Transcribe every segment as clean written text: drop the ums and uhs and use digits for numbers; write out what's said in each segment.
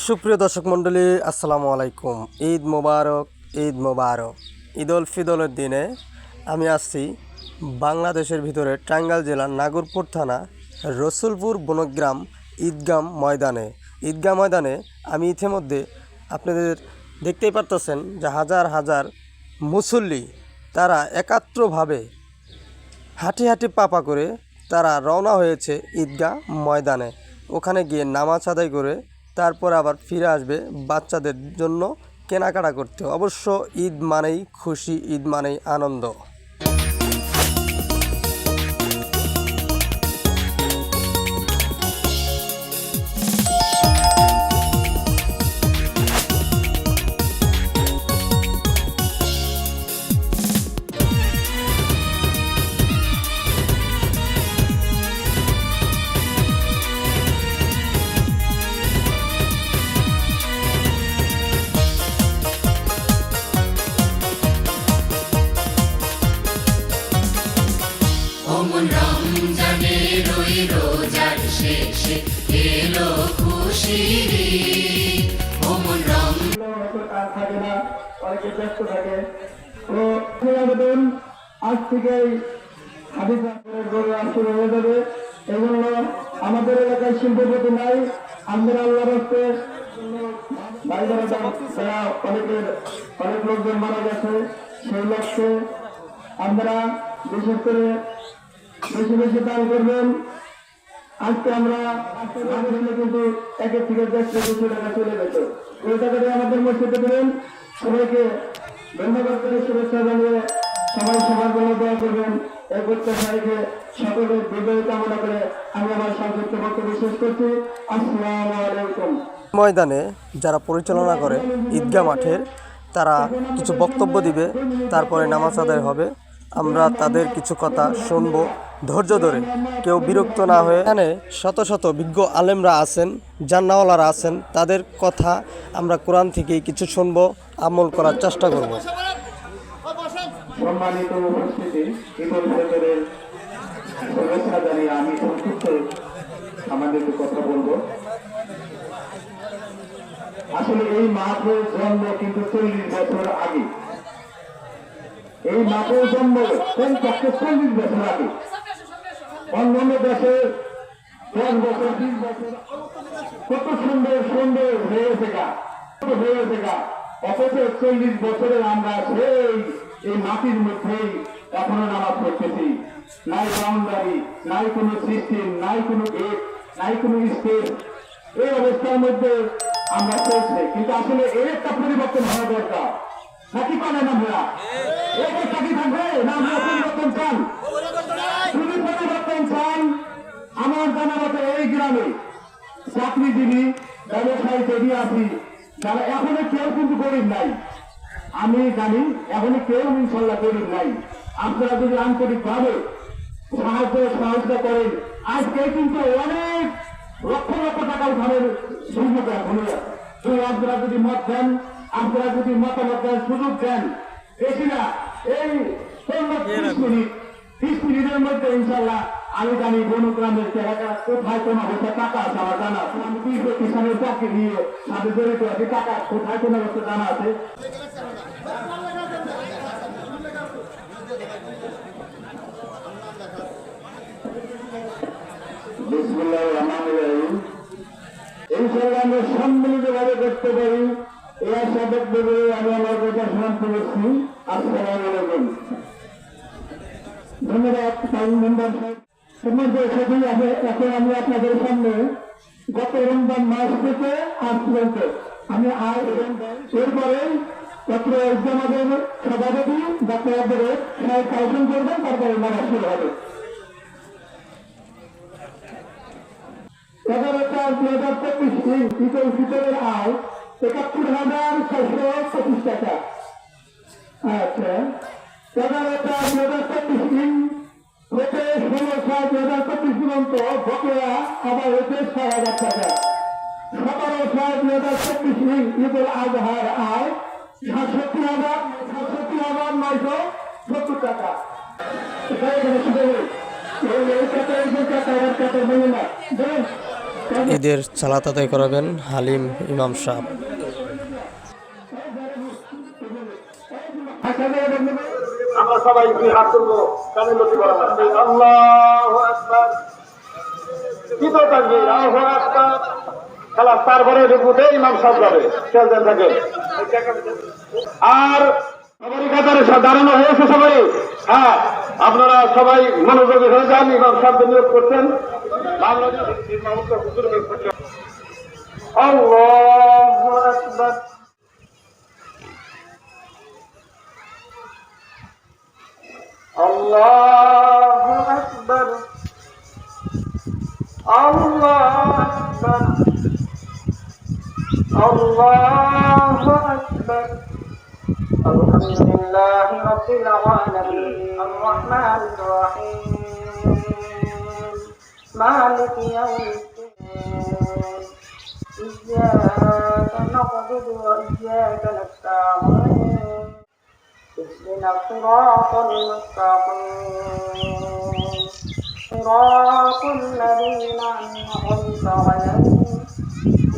সুপ্রিয় দর্শক মণ্ডলী, আসসালামু আলাইকুম। ঈদ মোবারক, ঈদ মোবারক। ঈদ উল ফিতরের দিনে আমি আসছি বাংলাদেশের ভিতরে টাঙ্গাইল জেলার নাগরপুর থানা রসুলপুর বনগ্রাম ঈদগাহ ময়দানে আমি ইতিমধ্যে আপনাদের দেখতেই পারতেছেন যে হাজার হাজার মুসল্লি তারা একাত্রভাবে হাঁটি হাঁটি পাপা করে তারা রওনা হয়েছে ঈদগাহ ময়দানে। ওখানে গিয়ে নামাজ আদায় করে তারপর আবার ফিরে আসবে বাচ্চাদের জন্য কেনাকাটা করতে। অবশ্য ঈদ মানেই খুশি, ঈদ মানেই আনন্দ। রমজানের ওই রোজার শেষে এলো খুশির ঈদ। ওমন রমজান থাকে না, অনেকে ব্যস্ত থাকে। তো আবেদন আজ থেকেই হাদিস শুরু হয়ে যাবে। এজন্য আমাদের এলাকায় শিল্পপতি নাই, আমাদের আল্লাহ রাস্তে অনেক লোকজন মারা গেছে। সেই লক্ষ্যে আমরা বিশেষ করে বেশি বেশি দান করবেন। আজকে আমরা কিন্তু 1 থেকে 1.2 টাকা চলে গেছে। ওই টাকাটা আমাদের মসজিদে দেবেন। সবাইকে ধন্যবাদ করে শুভেচ্ছা জানিয়ে সবাই সবার জন্য দোয়া করবেন। এই প্রত্যাশাকে সকলের বিজয় কামনা করে আমি আমার সংক্ষিপ্ত বক্তব্য শেষ করছি। আসসালামু আলাইকুম। ময়দানে যারা পরিচালনা করে ঈদগাহ মাঠের, তারা কিছু বক্তব্য দিবে, তারপরে নামাজ আদায় হবে। আমরা তাদের কিছু কথা শুনবো ধৈর্য ধরে, কেউ বিরক্ত না হয়ে। এখানে শত শত বিজ্ঞ আলেমরা আছেন, জান্নাওয়ালারা আছেন, তাদের কথা আমরা কোরআন থেকেই কিছু শুনবো, আমল করার চেষ্টা করব। সম্মানিত উপস্থিতি, ঈদ উল ফিতরের শুভেচ্ছা জানিয়ে আমি সংক্ষিপ্ত আমাদের কথা বলবো। আসলে এই মাহফিল জন্ম কিন্তু 40 বছর আগে। এই মাহফিল জন্ম কমপক্ষে 40 বছর আগে। অন্যান্য দেশে 10 বছর 20 বছর কত সুন্দর সুন্দর হয়েছে গা। অথচ 40 বছরে আমরা এই মাটির মধ্যেই এখনো নামাজ পড়তেছি। নাই বাউন্ডারি, নাই কোনো সিস্টেম, নাই কোনো গেট, নাই কোনো স্টেজ। এই অবস্থার মধ্যে আমরা চলছে। কিন্তু আসলে এর একটা পরিবর্তন হওয়া দরকার। নাকি পারে না আমরা এই চাকরি থাকবে না? আমরা পরিবর্তন চান, যদি পরিবর্তন চান, আমার জানা মতো এই গ্রামে চাকরিজীবী ব্যবসায়ী যদি আছি, তারা এখনো কেউ কিন্তু গরিব নাই। আমি জানি এখনো কেউ ইনশাল্লাহ গরিব নাই। আপনারা যদি আন্তরিক ভাবে সাহায্য করেন, আজকে কিন্তু অনেক লক্ষ লক্ষ টাকা উঠানোর সুযোগ এখনো আছে। আপনারা যদি মত দেন, আপনারা যদি মতামত দেন, সুযোগ দেন, বেশি না, এই 30 মিনিটের মধ্যে ইনশাল্লাহ আমি জানি বনগ্রামের এলাকা কোথায় কোন অবস্থা টাকা আছে আমার জানা আছে। আমি 20 কিষানের চাকরি নিয়ে সাথে জড়িত আছি। টাকা কোথায় কোন অবস্থা জানা আছে। বিসমিল্লাহির রহমানির রহিম। ইনশাআল্লাহ আমরা সম্মিলিতভাবে করতে পারি, এই আশা ব্যক্ত করে আমি আমার কথা সমাপ্ত করছি। আসসালামু আলাইকুম। ধন্যবাদ মেম্বার সাহেব। এখন আমি আপনাদের সামনে গত রমজান মাস থেকে আজ পর্যন্ত আমি এরপরে ডক্টর ইসলামাদের সভাপতি ডক্টর আব্দুল সাহেব কাউন্সিল করবেন, তারপরে নামাজ শুরু হবে। 11/4/2025 ঈদ উল ফিতরের আয় 71,625 টাকা। আচ্ছা, 11/4/2025 হতে 16/4/2025 পর্যন্ত বকেয়া আবার হতে 6,000 টাকা। 17/4/2025 ঈদ উল আজহার আয় 67,970 টাকা। এই টাকা ঈদের সালাত আদায় করাবেন হালিম ইমাম সাহেব। আমরা সবাই দুই হাত তুলবো, কানে লতি করা আল্লাহু আকবার। কি তো তাকবীর, আল্লাহু আকবার। খেলা তারপরে ঢুকুতে ইমাম সাহেব যাবে, খেলতে থাকে। আর সবারই কাতারে দাঁড়ানো হয়েছে সবাই। হ্যাঁ, আপনারা সবাই মনোযোগী হয়ে যান। ইমাম সাহেব নিয়োগ করছেন। আল্লাহু আকবার। আল্লাহু আকবার। আল্লাহু আকবার। আল্লাহু আকবার। আলহামদুলিল্লাহি রাব্বিল আলামিন আর-রাহমানির রাহিম মালিকি ইয়াউমিদ্দিন ইয়্যাকা না'বুদু ওয়া ইয়্যাকা নাস্তাঈন اهدنا الصراط المستقيم صراط الذين أنعمت عليهم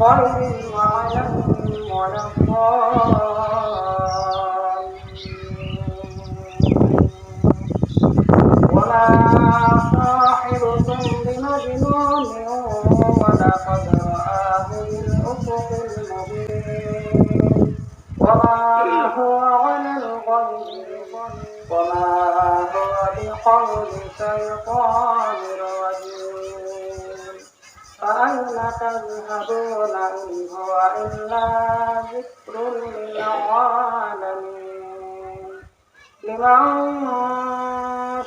غير المغضوب ولا الضالين وما صاحبكم بمجنون ولقد رآه بالأفق المبين وما هو على الغيب وما هو بقول شيطان رجيم فأين تذهبون إن هو إلا ذكر للعالمين لمن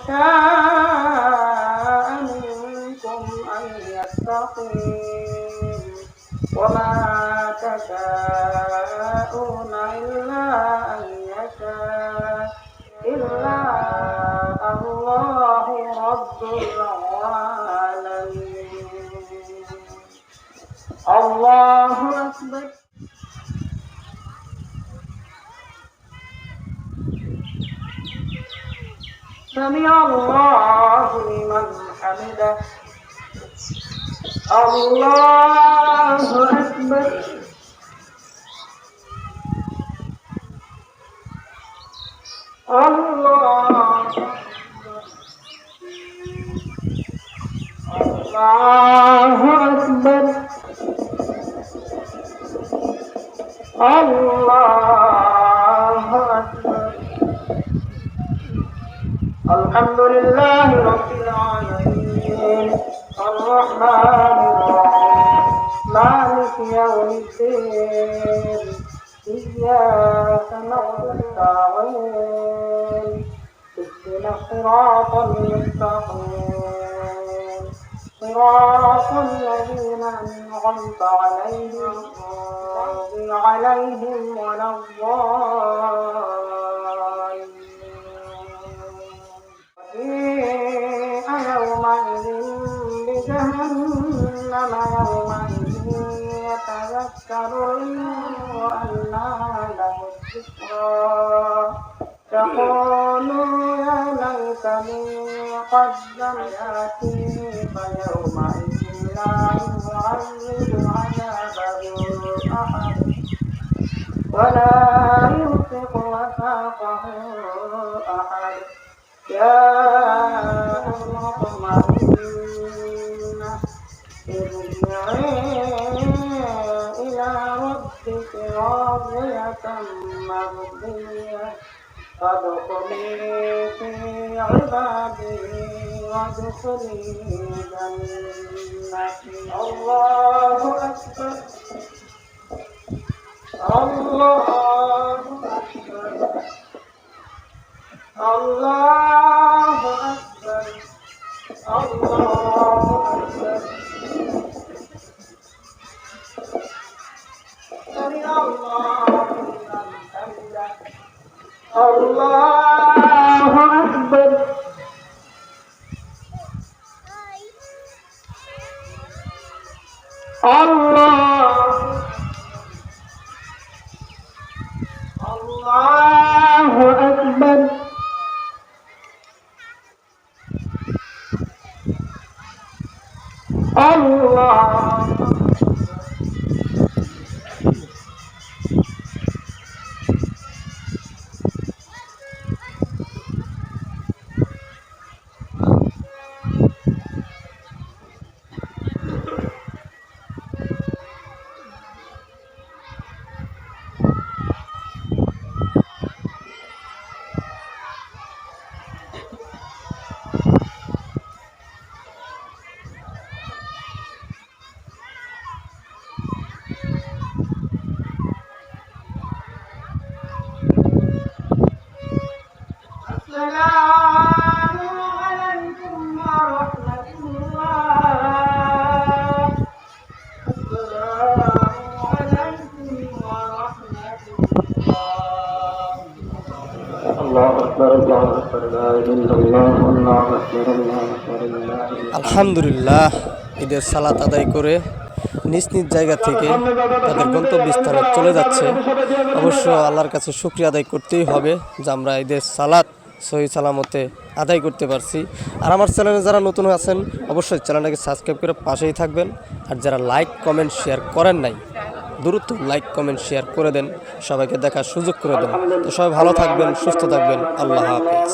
شاء منكم أن يستقيم وما تشاءون إلا أن يشاء إلا الله رب العالمين الله أكبر سمع الله لمن حمده الله أكبر الله الله أكبر الله أكبر الحمد لله رب العالمين الرحمن الرحيم مالك يوم الدين إياك نعبد ونستعين اهدنا الصراط المستقيم صراط الذين أنعمت عليهم غير عليهم ولا الضالين وجيء يومئذ بجهنم يومئذ يتذكر وأنى له الذكرى تقول يا ليتني قدمت لي فيومئذ لا يعذب عذابه أحد ولا يوثق وثاقه أحد يا مطمئنة ارجعي إلى ربك راضية مرضية فادخلي في عبادي وادخلي جنتي الله أكبر الله أكبر الله أكبر الله أكبر سمع الله لمن حمده الله أكبر الله الله أكبر الله আলহামদুলিল্লাহ ঈদের সালাত আদায় করে নিজ নিজ জায়গা থেকে তাদের গন্তব্যস্থানে চলে যাচ্ছে। অবশ্য আল্লাহর কাছে শুকরিয়া আদায় করতেই হবে যে আমরা ঈদের সালাত সহি সালামতে আদায় করতে পারছি। আর আমার চ্যানেলে যারা নতুন আছেন অবশ্যই চ্যানেলটাকে সাবস্ক্রাইব করে পাশেই থাকবেন। আর যারা লাইক কমেন্ট শেয়ার করেন নাই দ্রুত লাইক কমেন্ট শেয়ার করে দেন, সবাইকে দেখার সুযোগ করে দেন। তো সবাই ভালো থাকবেন, সুস্থ থাকবেন। আল্লাহ হাফেজ।